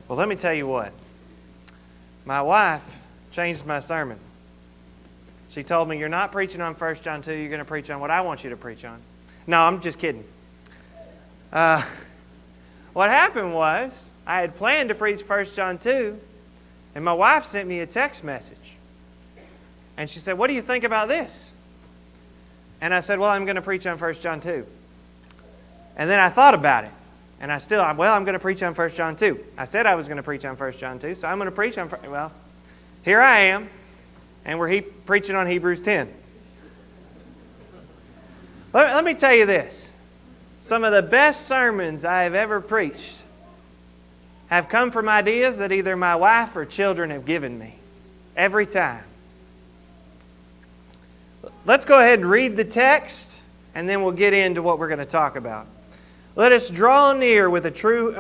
Well, let me tell you what. My wife changed my sermon. She told me, you're not preaching on 1 John 2, you're going to preach on what I want you to preach on. No, I'm just kidding. What happened was, I had planned to preach 1 John 2, and my wife sent me a text message. And she said, what do you think about this? And I said, well, I'm going to preach on 1 John 2. And then I thought about it. And I'm going to preach on 1 John 2. I said I was going to preach on 1 John 2, so I'm going to preach on, well, here I am, and we're preaching on Hebrews 10. Let me tell you this. Some of the best sermons I have ever preached have come from ideas that either my wife or children have given me. Every time. Let's go ahead and read the text, and then we'll get into what we're going to talk about. Let us draw near with a true...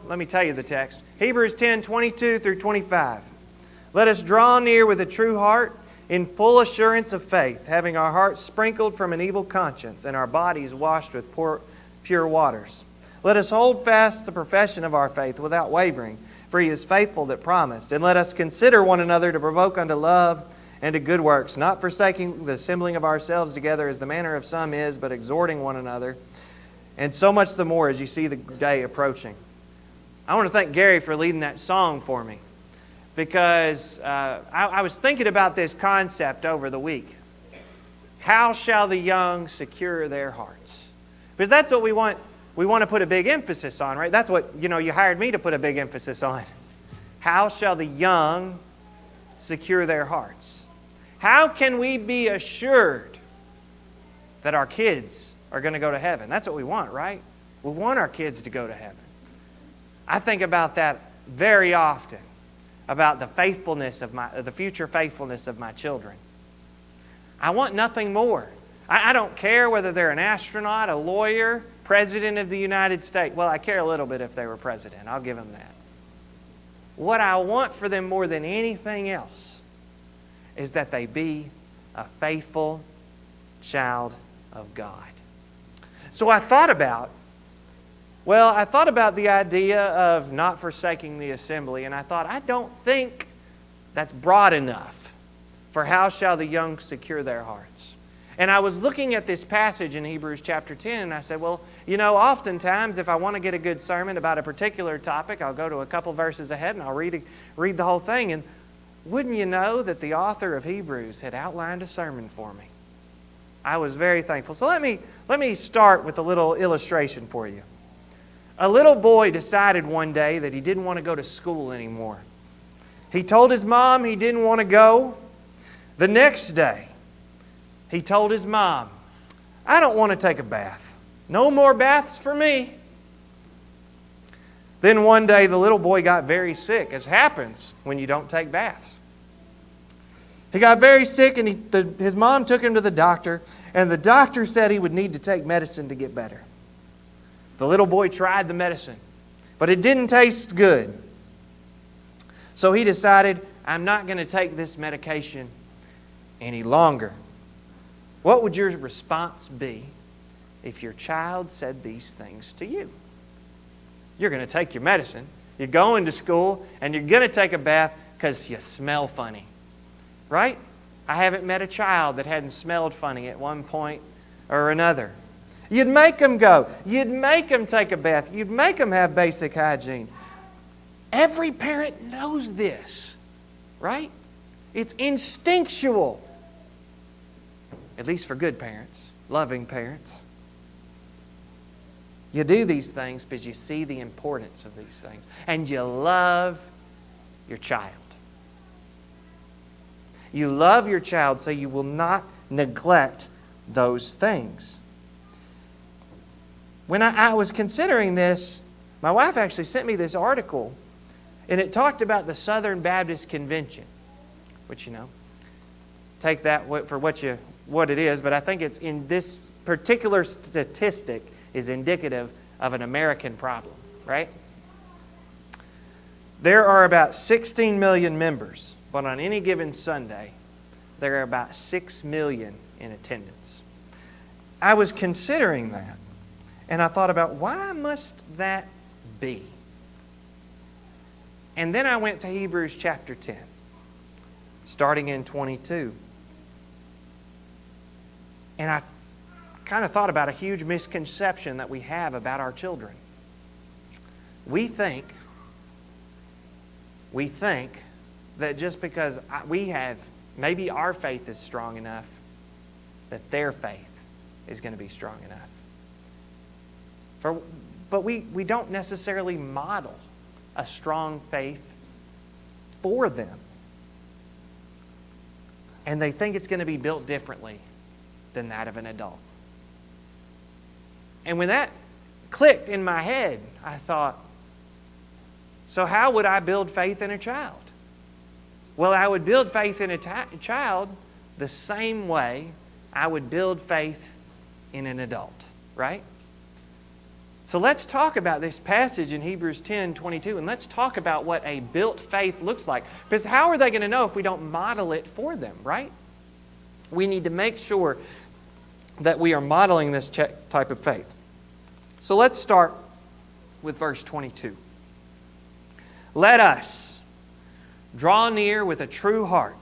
let me tell you the text. Hebrews 10, 22 through 25. Let us draw near with a true heart in full assurance of faith, having our hearts sprinkled from an evil conscience and our bodies washed with pure waters. Let us hold fast the profession of our faith without wavering, for He is faithful that promised. And let us consider one another to provoke unto love and to good works, not forsaking the assembling of ourselves together as the manner of some is, but exhorting one another, and so much the more as you see the day approaching. I want to thank Gary for leading that song for me, because I was thinking about this concept over the week. How shall the young secure their hearts? Because that's what we want. We want to put a big emphasis on, right? That's what, you hired me to put a big emphasis on. How shall the young secure their hearts? How can we be assured that our kids are going to go to heaven? That's what we want, right? We want our kids to go to heaven. I think about that very often, about the faithfulness of the future faithfulness of my children. I want nothing more. I don't care whether they're an astronaut, a lawyer, president of the United States. Well, I care a little bit if they were president. I'll give them that. What I want for them more than anything else is that they be a faithful child of God. So I thought about the idea of not forsaking the assembly, and I thought, I don't think that's broad enough for how shall the young secure their hearts. And I was looking at this passage in Hebrews chapter 10, and I said, well, oftentimes if I want to get a good sermon about a particular topic, I'll go to a couple verses ahead and I'll read the whole thing. And wouldn't you know that the author of Hebrews had outlined a sermon for me? I was very thankful. So let me start with a little illustration for you. A little boy decided one day that he didn't want to go to school anymore. He told his mom he didn't want to go. The next day, he told his mom, I don't want to take a bath. No more baths for me. Then one day the little boy got very sick, as happens when you don't take baths. He got very sick, and his mom took him to the doctor, and the doctor said he would need to take medicine to get better. The little boy tried the medicine, but it didn't taste good. So he decided, I'm not going to take this medication any longer. What would your response be if your child said these things to you? You're going to take your medicine, you're going to school, and you're going to take a bath because you smell funny. Right? I haven't met a child that hadn't smelled funny at one point or another. You'd make them go. You'd make them take a bath. You'd make them have basic hygiene. Every parent knows this, right? It's instinctual. At least for good parents, loving parents. You do these things because you see the importance of these things. And you love your child. You love your child, so you will not neglect those things. When I was considering this, my wife actually sent me this article, and it talked about the Southern Baptist Convention, which, take that for what it is, but I think it's in this particular statistic is indicative of an American problem, right? There are about 16 million members, but on any given Sunday, there are about 6 million in attendance. I was considering that, and I thought about why must that be? And then I went to Hebrews chapter 10, starting in 22. And I kind of thought about a huge misconception that we have about our children. We think that just because maybe our faith is strong enough, that their faith is going to be strong enough. But we don't necessarily model a strong faith for them. And they think it's going to be built differently than that of an adult. And when that clicked in my head, I thought, so how would I build faith in a child? Well, I would build faith in a child the same way I would build faith in an adult, right? So let's talk about this passage in Hebrews 10:22, and let's talk about what a built faith looks like. Because how are they going to know if we don't model it for them, right? We need to make sure that we are modeling this type of faith. So let's start with verse 22. Let us draw near with a true heart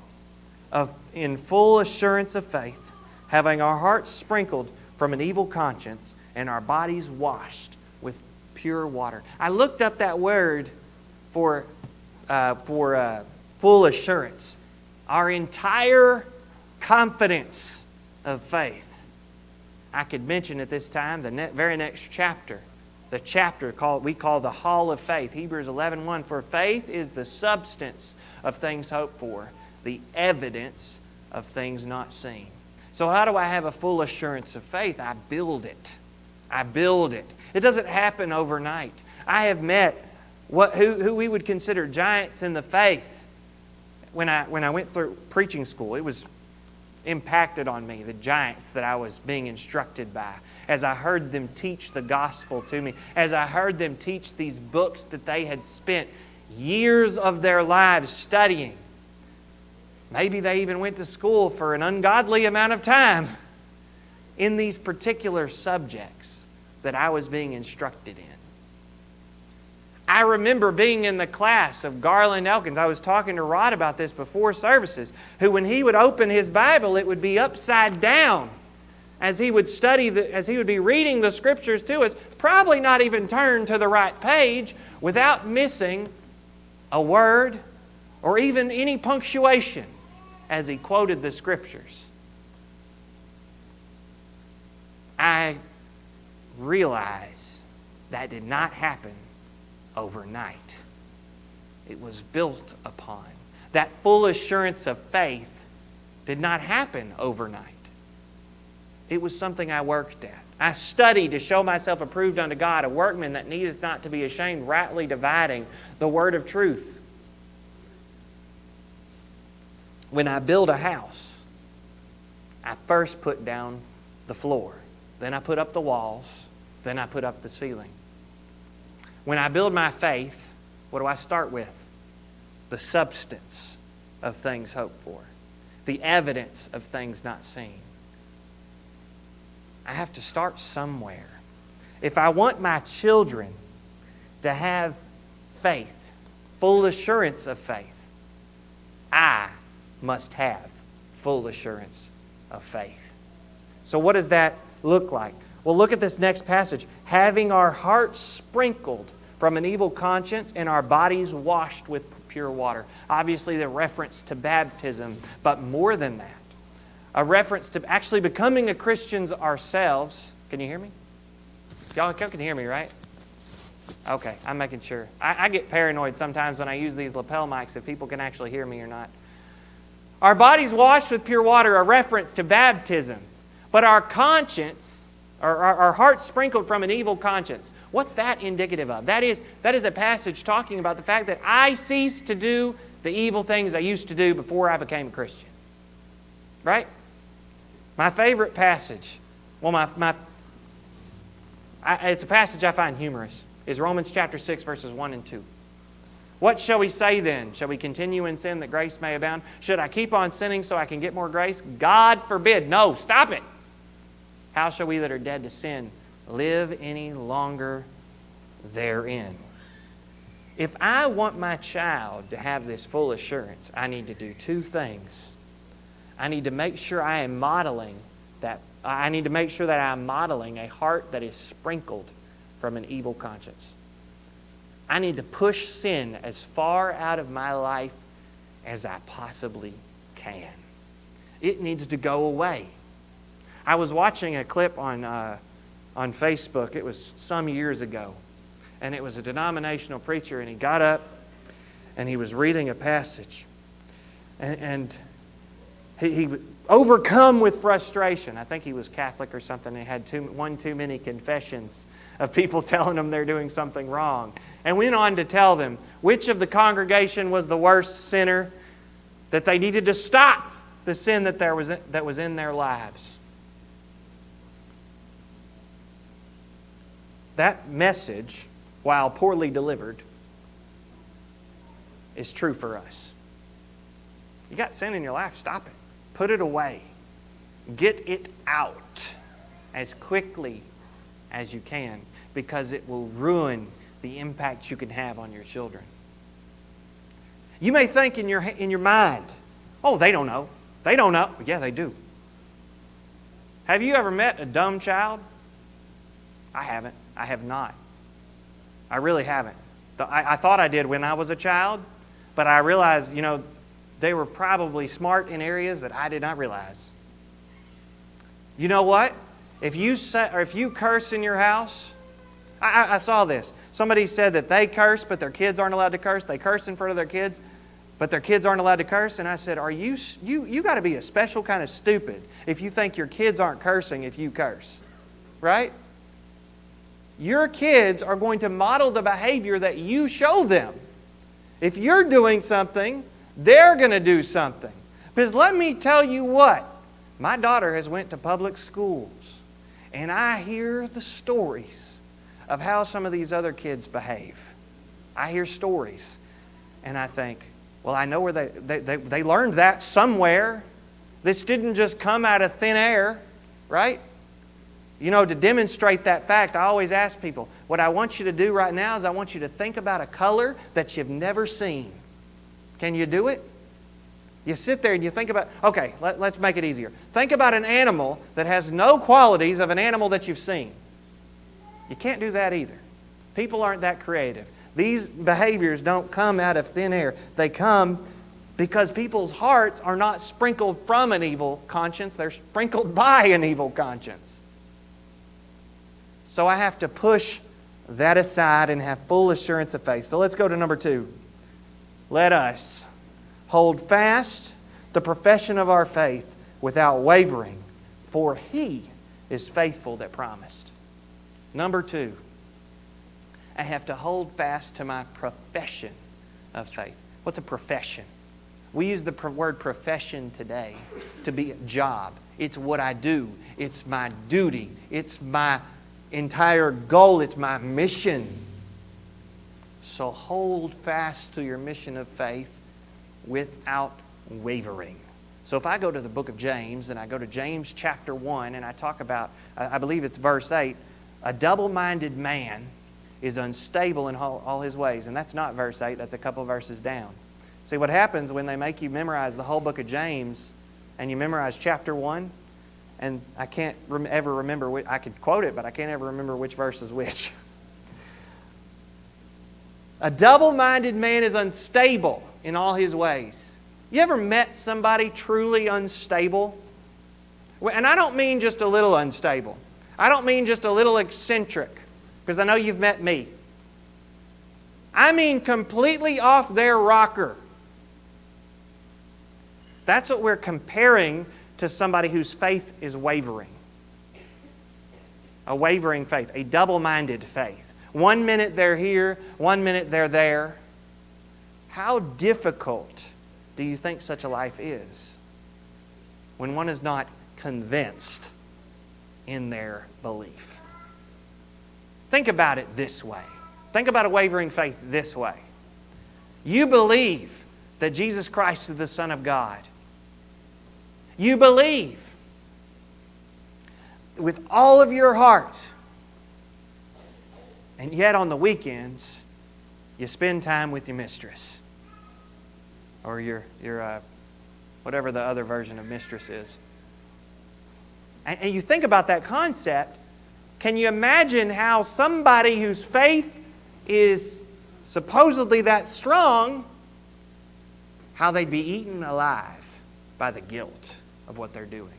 in full assurance of faith, having our hearts sprinkled from an evil conscience and our bodies washed with pure water. I looked up that word for full assurance. Our entire confidence of faith. I could mention at this time the very next chapter. The chapter we call the Hall of Faith. Hebrews 11:1. For faith is the substance of things hoped for, the evidence of things not seen. So how do I have a full assurance of faith? I build it. I build it. It doesn't happen overnight. I have met who we would consider giants in the faith. When I went through preaching school, it was impacted on me, the giants that I was being instructed by. As I heard them teach the gospel to me, as I heard them teach these books that they had spent years of their lives studying. Maybe they even went to school for an ungodly amount of time in these particular subjects that I was being instructed in. I remember being in the class of Garland Elkins. I was talking to Rod about this before services, who when he would open his Bible, it would be upside down as he would as he would be reading the Scriptures to us, probably not even turn to the right page without missing a word or even any punctuation as he quoted the Scriptures. I realize that did not happen overnight. It was built upon. That full assurance of faith did not happen overnight. It was something I worked at. I studied to show myself approved unto God, a workman that needeth not to be ashamed, rightly dividing the word of truth. When I build a house, I first put down the floor. Then I put up the walls. Then I put up the ceiling. When I build my faith, what do I start with? The substance of things hoped for. The evidence of things not seen. I have to start somewhere. If I want my children to have faith, full assurance of faith, I must have full assurance of faith. So what does that look like? Well, look at this next passage. Having our hearts sprinkled from an evil conscience and our bodies washed with pure water. Obviously, the reference to baptism, but more than that, a reference to actually becoming a Christian ourselves. Can you hear me? Y'all can hear me, right? Okay, I'm making sure. I get paranoid sometimes when I use these lapel mics if people can actually hear me or not. Our bodies washed with pure water, a reference to baptism. But our conscience, or our hearts sprinkled from an evil conscience, what's that indicative of? That is a passage talking about the fact that I ceased to do the evil things I used to do before I became a Christian. Right? My favorite passage, it's a passage I find humorous, is Romans chapter 6, verses 1 and 2. What shall we say then? Shall we continue in sin that grace may abound? Should I keep on sinning so I can get more grace? God forbid. No, stop it. How shall we that are dead to sin live any longer therein? If I want my child to have this full assurance, I need to do two things. I need to make sure I am modeling that. I need to make sure that I'm modeling a heart that is sprinkled from an evil conscience. I need to push sin as far out of my life as I possibly can. It needs to go away. I was watching a clip on Facebook. It was some years ago. And it was a denominational preacher, and he got up and he was reading a passage. And he overcome with frustration. I think he was Catholic or something. He had one too many confessions of people telling him they're doing something wrong. And went on to tell them which of the congregation was the worst sinner, that they needed to stop the sin that was in their lives. That message, while poorly delivered, is true for us. You got sin in your life, stop it. Put it away. Get it out as quickly as you can, because it will ruin the impact you can have on your children. You may think in your mind, oh, they don't know. They don't know. Yeah, they do. Have you ever met a dumb child? I haven't. I have not. I really haven't. I thought I did when I was a child, but I realized, they were probably smart in areas that I did not realize. You know what? If you curse in your house, I saw this. Somebody said that they curse, but their kids aren't allowed to curse. They curse in front of their kids, but their kids aren't allowed to curse. And I said, you got to be a special kind of stupid if you think your kids aren't cursing if you curse. Right? Your kids are going to model the behavior that you show them. If you're doing something, they're going to do something. Because let me tell you what, my daughter has went to public schools, and I hear the stories of how some of these other kids behave. I hear stories, and I think, well, I know where they learned that somewhere. This didn't just come out of thin air, right? To demonstrate that fact, I always ask people, what I want you to do right now is I want you to think about a color that you've never seen. Can you do it? You sit there and you think about, okay, let's make it easier. Think about an animal that has no qualities of an animal that you've seen. You can't do that either. People aren't that creative. These behaviors don't come out of thin air. They come because people's hearts are not sprinkled from an evil conscience. They're sprinkled by an evil conscience. So I have to push that aside and have full assurance of faith. So let's go to number 2. Let us hold fast the profession of our faith without wavering, for He is faithful that promised. Number 2, I have to hold fast to my profession of faith. What's a profession? We use the word profession today to be a job. It's what I do. It's my duty. It's my entire goal. It's my mission. So hold fast to your mission of faith without wavering. So if I go to the book of James, and I go to James chapter 1, and I talk about, I believe it's verse 8, a double-minded man is unstable in all his ways. And that's not verse 8, that's a couple verses down. See, what happens when they make you memorize the whole book of James, and you memorize chapter 1, and I can't ever remember, I could quote it, but I can't ever remember which verse is which. A double-minded man is unstable in all his ways. You ever met somebody truly unstable? And I don't mean just a little unstable. I don't mean just a little eccentric, because I know you've met me. I mean completely off their rocker. That's what we're comparing to somebody whose faith is wavering. A wavering faith, a double-minded faith. 1 minute they're here, 1 minute they're there. How difficult do you think such a life is when one is not convinced in their belief? Think about it this way. Think about a wavering faith this way. You believe that Jesus Christ is the Son of God. You believe with all of your heart. And yet on the weekends, You spend time with your mistress. Or your whatever the other version of mistress is. And you think about that concept. Can you imagine how somebody whose faith is supposedly that strong, how they'd be eaten alive by the guilt of what they're doing?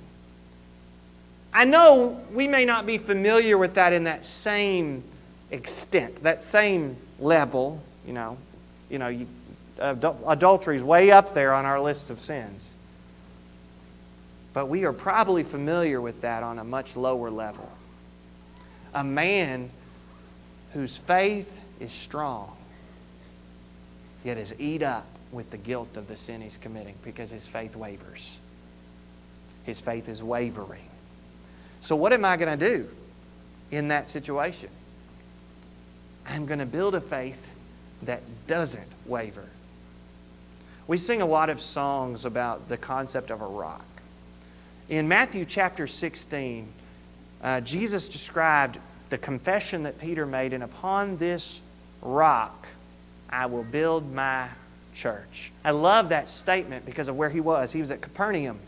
I know we may not be familiar with that in that same extent, that same level. Adultery is way up there on our list of sins. But we are probably familiar with that on a much lower level. A man whose faith is strong, yet is eat up with the guilt of the sin he's committing because his faith wavers. His faith is wavering. So what am I going to do in that situation? I'm going to build a faith that doesn't waver. We sing a lot of songs about the concept of a rock. In Matthew chapter 16, Jesus described the confession that Peter made, and upon this rock I will build my church. I love that statement because of where he was. He was at Capernaum.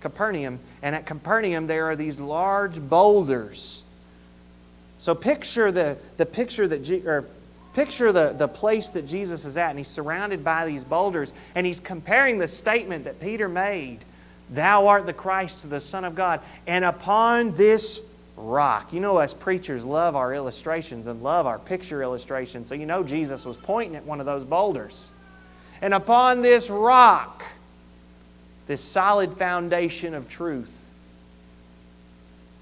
And at Capernaum there are these large boulders. So picture the place that Jesus is at, and he's surrounded by these boulders, and he's comparing the statement that Peter made, "Thou art the Christ, the Son of God, and upon this rock." You know, us preachers love our illustrations and love our picture illustrations, so you know Jesus was pointing at one of those boulders. And upon this rock, this solid foundation of truth,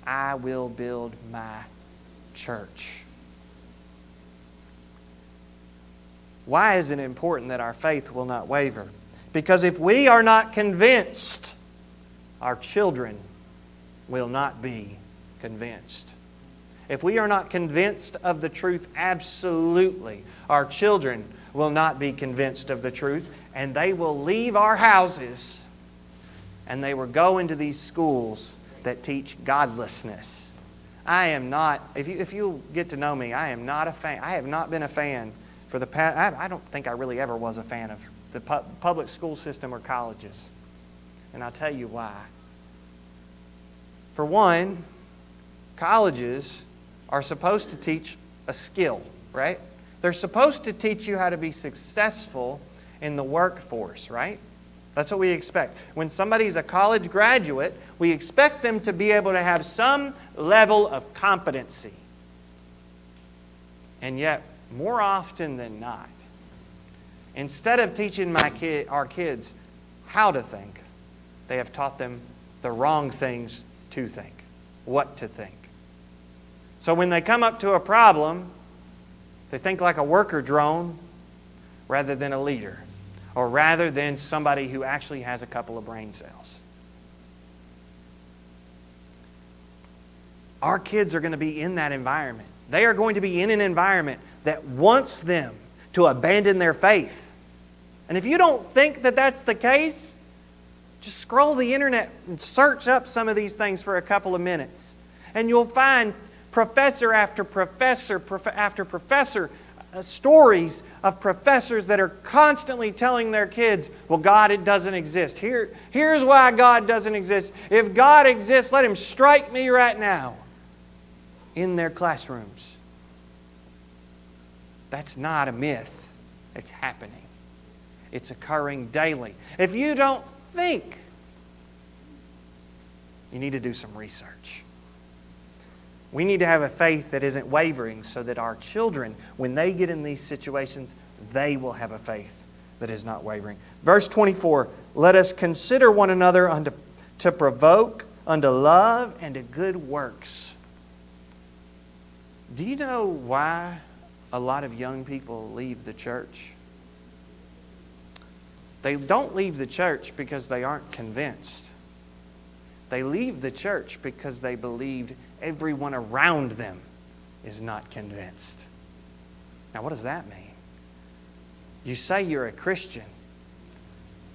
I will build my church. Why is it important that our faith will not waver? Because if we are not convinced, our children will not be convinced. If we are not convinced of the truth absolutely, our children will not be convinced of the truth, and they will leave our houses and they will go into these schools that teach godlessness. I am not, if you get to know me, I am not a fan. I have not been a fan for the past, I don't think I really ever was a fan of the public school system or colleges. And I'll tell you why. For one, colleges are supposed to teach a skill, right? They're supposed to teach you how to be successful in the workforce, right? That's what we expect. When somebody's a college graduate, we expect them to be able to have some level of competency. And yet, more often than not, instead of teaching our kids how to think, they have taught them the wrong things to think, what to think. So when they come up to a problem, they think like a worker drone rather than a leader, or rather than somebody who actually has a couple of brain cells. Our kids are going to be in that environment. They are going to be in an environment that wants them to abandon their faith. And if you don't think that that's the case, just scroll the internet and search up some of these things for a couple of minutes. And you'll find professor after professor after professor stories of professors that are constantly telling their kids, well, God, it doesn't exist. Here's why God doesn't exist. If God exists, let Him strike me right now. In their classrooms. That's not a myth. It's happening. It's occurring daily. If you don't think, you need to do some research. We need to have a faith that isn't wavering so that our children, when they get in these situations, they will have a faith that is not wavering. Verse 24, let us consider one another to provoke unto love and to good works. Do you know why a lot of young people leave the church? They don't leave the church because they aren't convinced. They leave the church because they believed everyone around them is not convinced. Now, what does that mean? You say you're a Christian,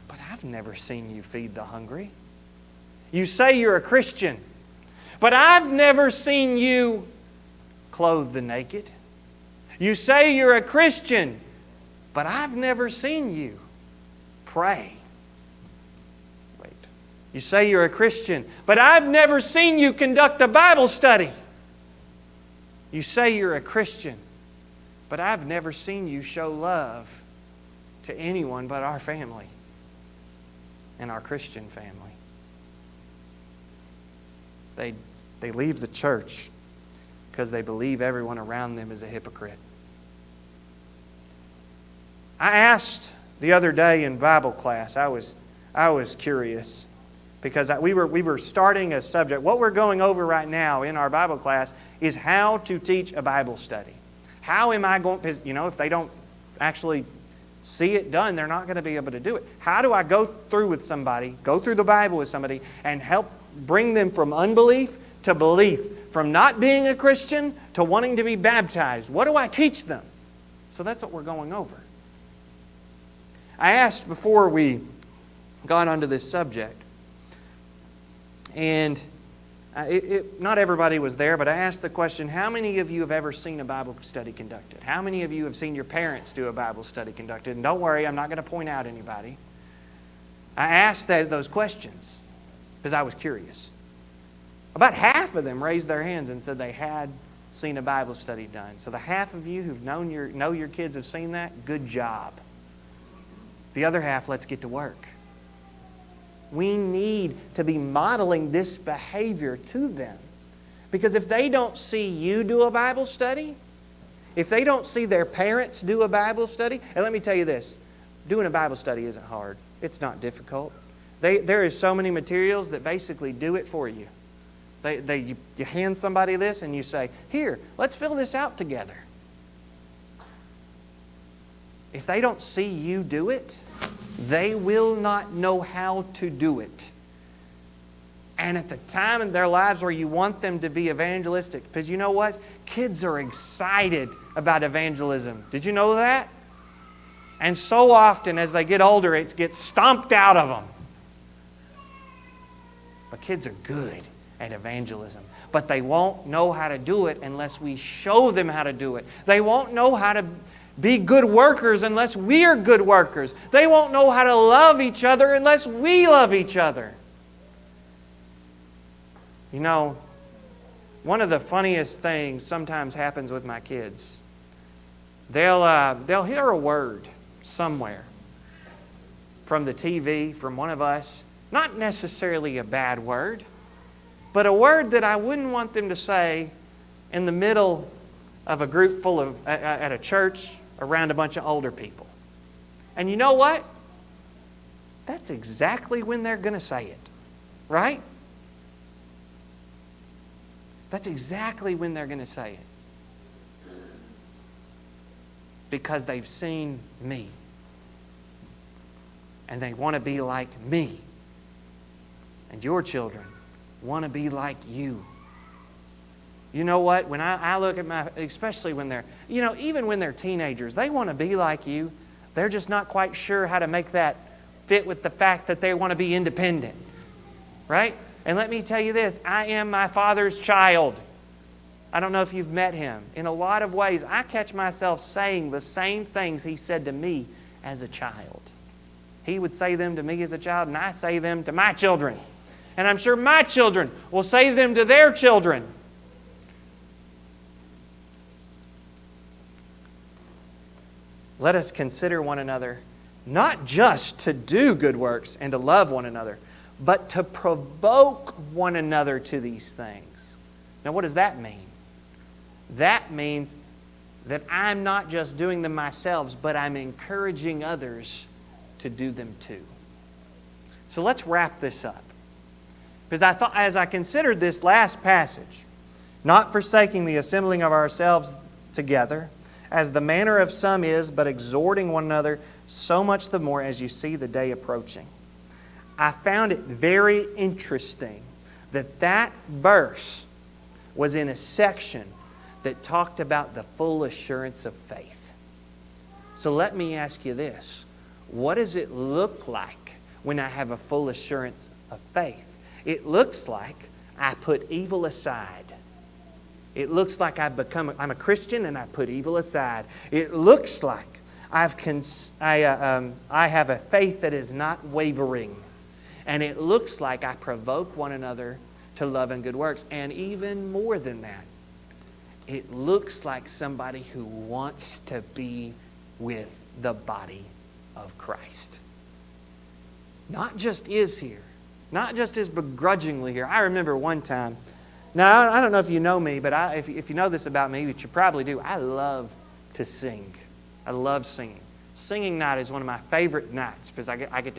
but I've never seen you feed the hungry. You say you're a Christian, but I've never seen you clothe the naked. You say you're a Christian, but I've never seen you pray. Wait. You say you're a Christian, but I've never seen you conduct a Bible study. You say you're a Christian, but I've never seen you show love to anyone but our family and our Christian family. They leave the church because they believe everyone around them is a hypocrite. I asked the other day in Bible class, I was curious because we were starting a subject. What we're going over right now in our Bible class is how to teach a Bible study. How am I going, because if they don't actually see it done, they're not going to be able to do it. How do I go through the Bible with somebody and help bring them from unbelief to belief, from not being a Christian to wanting to be baptized? What do I teach them? So that's what we're going over. I asked before we got onto this subject, and not everybody was there, but I asked the question, how many of you have ever seen a Bible study conducted? How many of you have seen your parents do a Bible study conducted? And don't worry, I'm not going to point out anybody. I asked those questions because I was curious. About half of them raised their hands and said they had seen a Bible study done. So the half of you who've know your kids have seen that, good job. The other half, let's get to work. We need to be modeling this behavior to them. Because if they don't see you do a Bible study, if they don't see their parents do a Bible study, and let me tell you this, doing a Bible study isn't hard. It's not difficult. There is so many materials that basically do it for you. You hand somebody this and you say, here, let's fill this out together. If they don't see you do it, they will not know how to do it. And at the time in their lives where you want them to be evangelistic, because you know what? Kids are excited about evangelism. Did you know that? And so often as they get older, it gets stomped out of them. But kids are good at evangelism. But they won't know how to do it unless we show them how to do it. They won't know how to be good workers unless we are good workers. They won't know how to love each other unless we love each other. You know, one of the funniest things sometimes happens with my kids. They'll hear a word somewhere from the TV, from one of us. Not necessarily a bad word, but a word that I wouldn't want them to say in the middle of a group full of, at a church around a bunch of older people. And you know what? That's exactly when they're going to say it, right? That's exactly when they're going to say it. Because they've seen me. And they want to be like me. And your children want to be like you. You know what? When I look at especially when they're, even when they're teenagers, they want to be like you. They're just not quite sure how to make that fit with the fact that they want to be independent. Right? And let me tell you this, I am my Father's child. I don't know if you've met Him. In a lot of ways, I catch myself saying the same things He said to me as a child. He would say them to me as a child, and I say them to my children. And I'm sure my children will say them to their children. Let us consider one another, not just to do good works and to love one another, but to provoke one another to these things. Now, what does that mean? That means that I'm not just doing them myself, but I'm encouraging others to do them too. So let's wrap this up. Because I thought, as I considered this last passage, not forsaking the assembling of ourselves together, as the manner of some is, but exhorting one another, so much the more as you see the day approaching. I found it very interesting that verse was in a section that talked about the full assurance of faith. So let me ask you this. What does it look like when I have a full assurance of faith? It looks like I put evil aside. It looks like I'm a Christian and I put evil aside. It looks like I have a faith that is not wavering. And it looks like I provoke one another to love and good works. And even more than that, it looks like somebody who wants to be with the body of Christ. Not just is here. Not just is begrudgingly here. I remember one time. Now, I don't know if you know me, but if you know this about me, which you probably do, I love to sing. I love singing. Singing night is one of my favorite nights because I get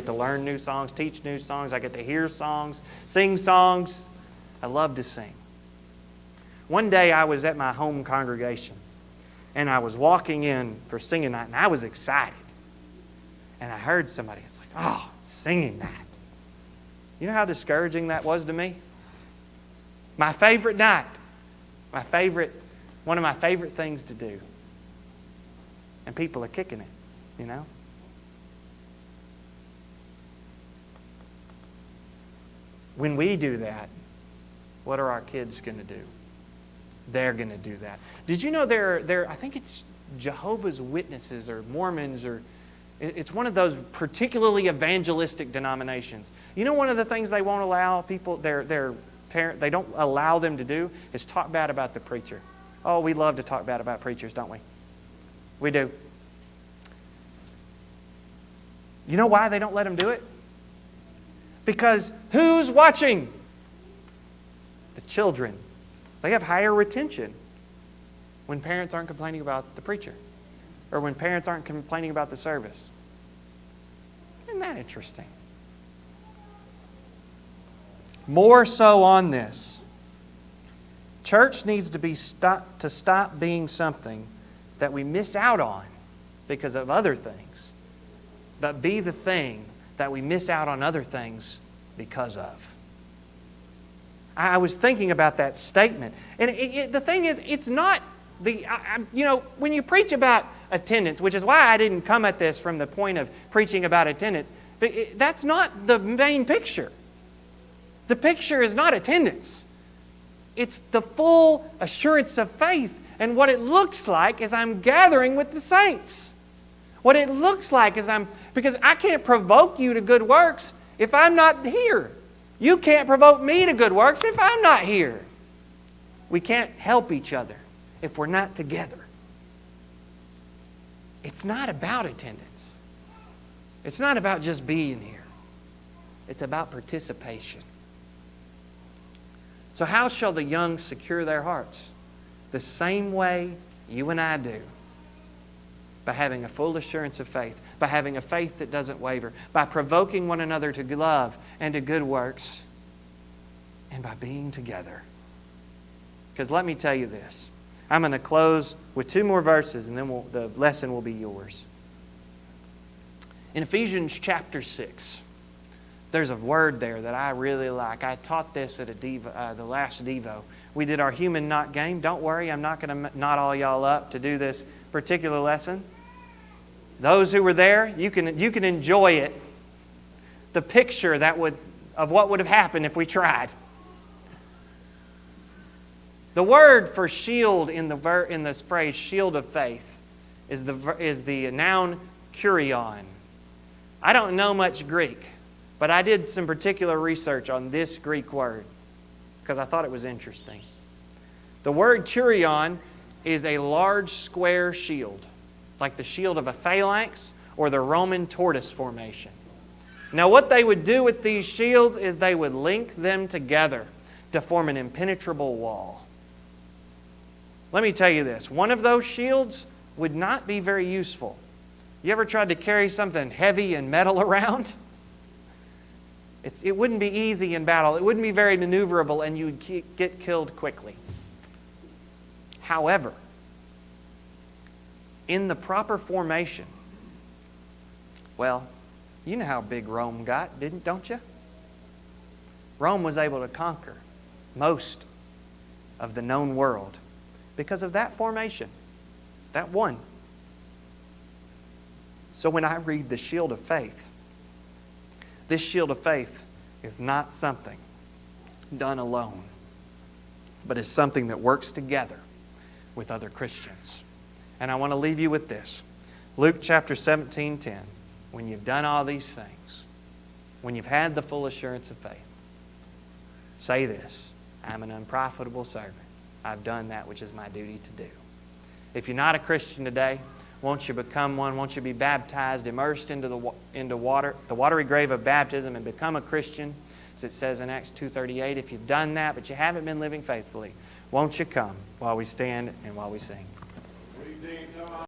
to learn new songs, teach new songs. I get to hear songs, sing songs. I love to sing. One day I was at my home congregation and I was walking in for singing night and I was excited. And I heard somebody, it's like, oh, singing night. You know how discouraging that was to me? My favorite night. One of my favorite things to do. And people are kicking it, you know? When we do that, what are our kids going to do? They're going to do that. Did you know I think it's Jehovah's Witnesses or Mormons or it's one of those particularly evangelistic denominations. You know one of the things they won't allow people, their parent, they don't allow them to do is talk bad about the preacher. Oh, we love to talk bad about preachers, don't we? We do. You know why they don't let them do it? Because who's watching? The children. They have higher retention when parents aren't complaining about the preacher or when parents aren't complaining about the service. Isn't that interesting? More so on this. Church needs to stop being something that we miss out on because of other things, but be the thing that we miss out on other things because of. I was thinking about that statement. And the thing is, it's not when you preach about attendance, which is why I didn't come at this from the point of preaching about attendance, but that's not the main picture. The picture is not attendance. It's the full assurance of faith. And what it looks like is I'm gathering with the saints. What it looks like is because I can't provoke you to good works if I'm not here. You can't provoke me to good works if I'm not here. We can't help each other if we're not together. It's not about attendance. It's not about just being here. It's about participation. So how shall the young secure their hearts? The same way you and I do. By having a full assurance of faith. By having a faith that doesn't waver. By provoking one another to love and to good works. And by being together. Because let me tell you this. I'm going to close with 2 more verses and then the lesson will be yours. In Ephesians chapter 6. There's a word there that I really like. I taught this at the last Devo. We did our human knot game. Don't worry, I'm not going to knot all y'all up to do this particular lesson. Those who were there, you can enjoy it. The picture of what would have happened if we tried. The word for shield in this phrase, shield of faith, is the noun kurion. I don't know much Greek. But I did some particular research on this Greek word because I thought it was interesting. The word kurion is a large square shield, like the shield of a phalanx or the Roman tortoise formation. Now what they would do with these shields is they would link them together to form an impenetrable wall. Let me tell you this. One of those shields would not be very useful. You ever tried to carry something heavy and metal around? It wouldn't be easy in battle. It wouldn't be very maneuverable, and you would get killed quickly. However, in the proper formation, well, you know how big Rome got, don't you? Rome was able to conquer most of the known world because of that formation, that one. So when I read the shield of faith, this shield of faith is not something done alone, but is something that works together with other Christians. And I want to leave you with this. Luke chapter 17:10. When you've done all these things, when you've had the full assurance of faith, say this: I'm an unprofitable servant. I've done that which is my duty to do. If you're not a Christian today, won't you become one? Won't you be baptized, immersed into the watery grave of baptism, and become a Christian? As it says in Acts 2:38, if you've done that but you haven't been living faithfully, won't you come while we stand and while we sing?